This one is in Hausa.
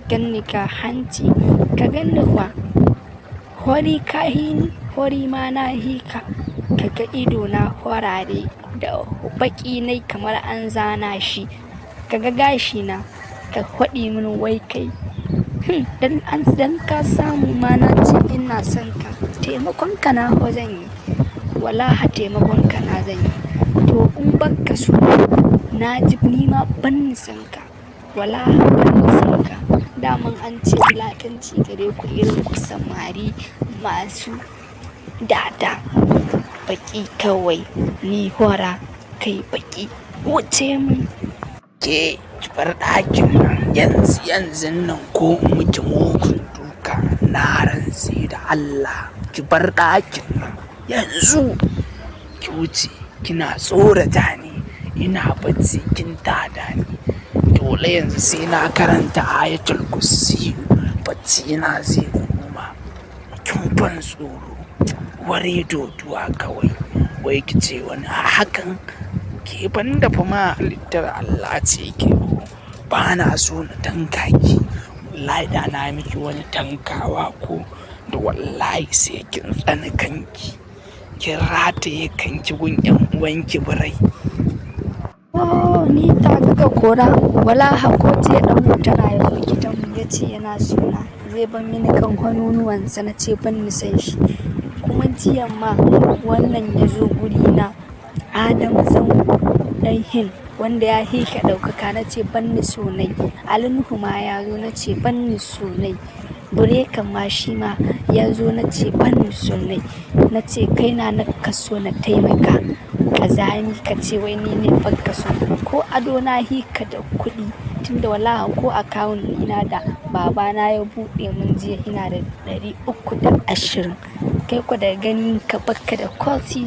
ganni ga hanci, ka ganni wa hori ka hini, hori ma na hika, ka ga ido na horare da baƙi nai kamar an zana shi, ka ga gashi na ka faɗi mini wai kai. Dan ka samu ma na ce ina son ka, taimakon ka na ho zan yi. Wallahi taimakon ka na zan yi. To in baka so na ji ni ma ban ni son ka. Wallahi ban ni son ka. Daman an ce wulaƙanci gare ku irin ku samari masu dada. Baƙi kawai ni hora kai baƙi. Wuce mun. Ke ki bar ɗakin nan yanzun nan ko in miki mugun duka na rantse da Allah. Ki bar ɗakin nan yanzu. Ki wuce kina tsorata ni, ina bacci kin tada ni. Dole yanzu sai na karanta ayatul kursi bacci na zai koma. Kin ban tsoro. Ware doduwa kawai. Wai ki ce wani hakan ke ban da fa ma halittar Allah ce ke ko. Ba na so na tanka ki. Wallahi da na miki wani tankawa ko da wallahi sai kin tsani kanki. Kin rataye kanki gun 'yan uwanki birai. Oh ni ta ga kora. Wallahi ko jiya dan mutana ya zo gidanmu ya ce yana sona. Zai ban mini kan hannuwansa na ce ban ni san shi. Kuma jiya ma wannan ya zo gurina Adam Zango ɗan Hin wanda ya hika ɗaukaka na ce ban ni sonai. Ali Nuhu ma ya zo na ce ban ni sonai. Burekan ma shi ma ya zo na ce ban ni sonai. Na ce kai na ka so na taimaka. Ƙazami ka ce wai ni ne baka so. Ko ado na hika da kuɗi tunda wallahi ko akawun ina da babana ya buɗe mun jiya ina da 320. Kai ko da gani ka baka da kosi.